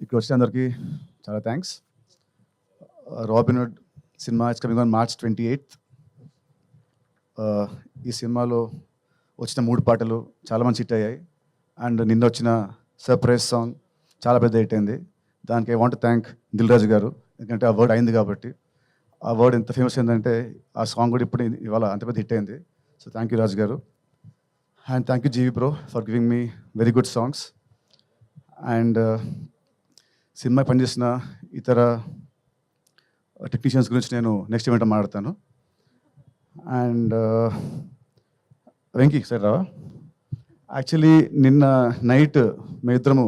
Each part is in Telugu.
ఇక్కడ వచ్చిన అందరికీ చాలా థ్యాంక్స్. రాబిన్హుడ్ సినిమా it's coming on March 28th. ఈ సినిమాలో వచ్చిన 3 పాటలు చాలా మంచి హిట్ అయ్యాయి. అండ్ నిన్న వచ్చిన సర్ప్రైజ్ సాంగ్ చాలా పెద్ద హిట్ అయింది. దానికి I want thank Dil Raju గారు, ఎందుకంటే ఆ వర్డ్ అయింది కాబట్టి. ఆ వర్డ్ ఎంత ఫేమస్ అయిందంటే ఆ సాంగ్ కూడా ఇప్పుడు ఇవాళ అంత పెద్ద హిట్ అయింది. సో థ్యాంక్ యూ రాజు గారు. And thank you GV bro for giving me very good songs. And cinema పనిచేసిన ఇతర టెక్నీషియన్స్ గురించి నేను నెక్స్ట్ ఈవెంట్ మాట్లాడతాను. అండ్ వెంకీ సార్ రావా, యాక్చువల్లీ నిన్న నైట్ మేమిద్దరము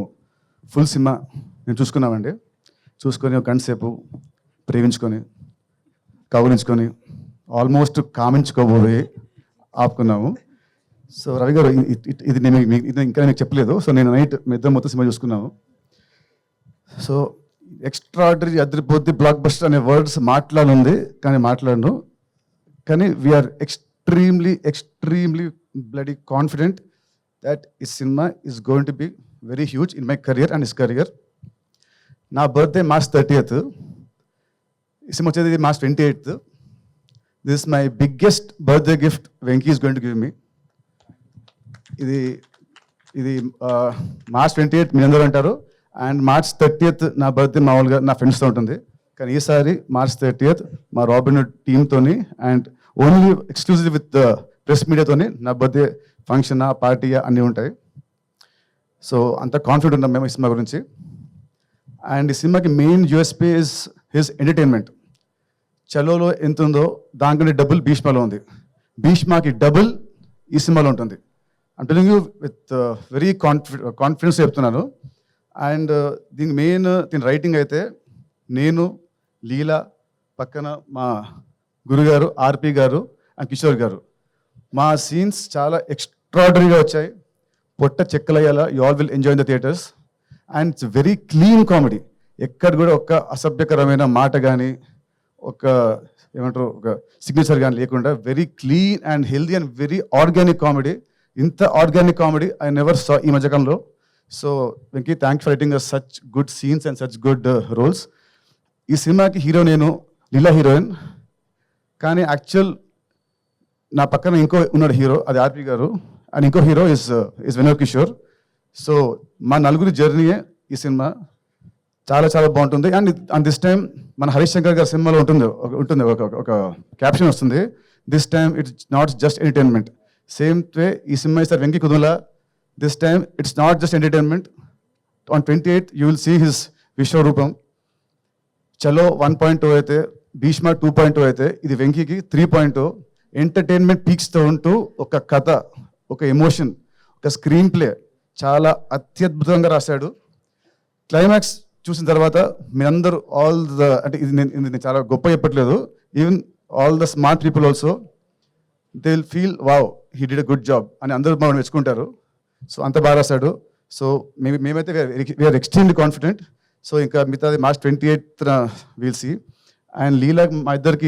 ఫుల్ సినిమా మేము చూసుకున్నామండి. చూసుకొని ఒక గంట సేపు ప్రేమించుకొని కౌలించుకొని ఆల్మోస్ట్ కామించుకోబోయి ఆపుకున్నాము. సో రవి గారు ఇది నేను ఇంకా మీకు చెప్పలేదు. సో నేను నైట్ మీ ఇద్దరం మొత్తం సినిమా చూసుకున్నాము. సో ఎక్స్ట్రాడరీ అదిరిపోద్ది బ్లాక్ బస్టర్ అనే వర్డ్స్ మాట్లాడుంది, కానీ మాట్లాడను. కానీ we are extremely bloody confident that ఈ cinema is going to be very huge in my career and his career. నా బర్త్డే March 30th, ఈ సినిమా వచ్చేది March 28th. This is my biggest birthday gift Venky is going to give me. ఇది March 28th మీ అందరూ అంటారు, అండ్ March 30th నా బర్త్డే మామూలుగా నా ఫ్రెండ్స్తో ఉంటుంది. కానీ ఈసారి March 30th మా రాబిన్హుడ్ టీమ్తోని and only exclusive with press మీడియాతోని నా బర్త్డే ఫంక్షన్ పార్టీ అన్నీ ఉంటాయి. సో అంత కాన్ఫిడెంట్ ఉన్నాం మేము ఈ సినిమా గురించి. అండ్ ఈ సినిమాకి main USP is his entertainment. చలోలో ఎంత ఉందో దానికంటే డబుల్ భీష్మలో ఉంది. భీష్మకి డబుల్ ఈ సినిమాలో ఉంటుంది. I'm telling you with very confidence చెప్తున్నాను. అండ్ దీని రైటింగ్ అయితే నేను, లీలా, పక్కన మా గురుగారు ఆర్పి గారు అండ్ కిషోర్ గారు. మా సీన్స్ చాలా ఎక్స్ట్రాడనరీగా వచ్చాయి. పొట్ట చెక్కలయ్యేలా you all will enjoy in the theatres. And it's very clean comedy. ఎక్కడ కూడా ఒక అసభ్యకరమైన మాట కానీ ఒక ఏమంటారు ఒక సిగ్నేచర్ కానీ లేకుండా very clean and healthy and very organic comedy. ఇంత organic comedy I never saw ఈ మధ్యకాలంలో. So Venky, thanks for writing such good scenes and such good roles. ఈ సినిమాకి హీరో నేను, లీలా హీరోయిన్. కానీ యాక్చువల్ నా పక్కన ఇంకో ఉన్నాడు హీరో, అది ఆర్పి గారు. అండ్ ఇంకో hero is Vinod Kishore. So మా నలుగురి జర్నీయే ఈ సినిమా. చాలా చాలా బాగుంటుంది. అండ్ దిస్ టైం మన హరీష్ శంకర్ గారి సినిమాలో ఉంటుంది ఒక క్యాప్షన్ వస్తుంది, this time it's not just entertainment. Same way ఈ సినిమా ఇస్తారు వెంకీ కుదులా. This time it's not just entertainment. On 28th you will see his విశ్వరూపం. చలో 1.0 అయితే, భీష్మ 2.0 అయితే, ఇది వెంకీకి 3.0. ఎంటర్టైన్మెంట్ పీక్స్తో ఉంటూ ఒక కథ, ఒక ఎమోషన్, ఒక స్క్రీన్ ప్లే చాలా అత్యద్భుతంగా రాశాడు. క్లైమాక్స్ చూసిన తర్వాత మీరందరూ అంటే ఇది నేను చాలా గొప్ప చెప్పట్లేదు, even all the smart people also they will feel wow he did a good job అని అందరూ మనం మెచ్చుకుంటారు. సో అంత బాగా రాశాడు. సో మేమైతే వీఆర్ ఎక్స్ట్రీమ్లీ కాన్ఫిడెంట్. సో ఇంకా మిగతాది March 28th we'll see. And Leela మా ఇద్దరు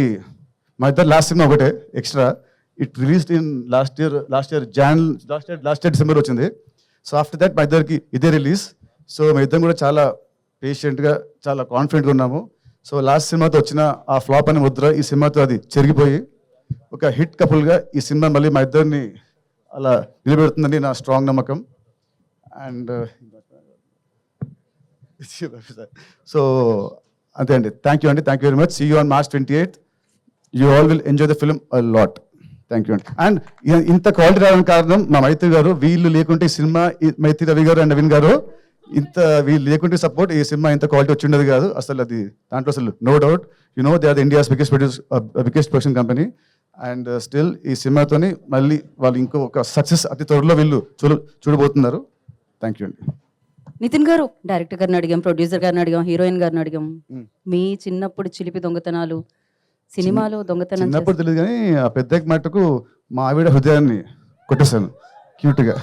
లాస్ట్ సినిమా ఒకటే extra. It released in last year December వచ్చింది. సో ఆఫ్టర్ దట్ మా ఇద్దరికి ఇదే రిలీజ్. సో మా ఇద్దరం కూడా చాలా పేషెంట్గా చాలా కాన్ఫిడెంట్గా ఉన్నాము. సో లాస్ట్ సినిమాతో వచ్చిన ఆ ఫ్లాప్ అనే ముద్ర ఈ సినిమాతో అది చెరిగిపోయి ఒక హిట్ కపుల్గా ఈ సినిమా మళ్ళీ మా ఇద్దరిని అలా నిలబెడుతుందని నా స్ట్రాంగ్ నమ్మకం. అండ్ సో అంతే అండి. Thank you very much. See you on March 28th. You all will enjoy the film a lot. Thank you అండి. అండ్ ఇంత క్వాలిటీ రావడానికి కారణం మా మైత్రి గారు. వీళ్ళు లేకుంటే ఈ సినిమా, మైత్రి రవి గారు అండ్ నవీన్ గారు, వీళ్ళు లేకుంటే సపోర్ట్ ఈ సినిమా ఇంత క్వాలిటీ వచ్చి ఉండదు కాదు అసలు. అది దాంట్లో అసలు no doubt. You know they are the India's biggest production company. And still ఈ సినిమాతోని మళ్ళీ వాళ్ళు ఇంకో ఒక సక్సెస్ అతి త్వరలో వీళ్ళు చూడబోతున్నారు. థ్యాంక్ యూ అండి. నితిన్ గారు, డైరెక్టర్ గారిని అడిగాం, ప్రొడ్యూసర్ గారిని అడిగాం, హీరోయిన్ గారిని అడిగాం. మీ చిన్నప్పుడు చిలిపి దొంగతనాలు, సినిమాలో దొంగతనం చిన్నప్పుడు తెలియదు, కానీ ఆ పెద్ద మట్టుకు మా ఆవిడ హృదయాన్ని కొట్టేశాను క్యూట్గా.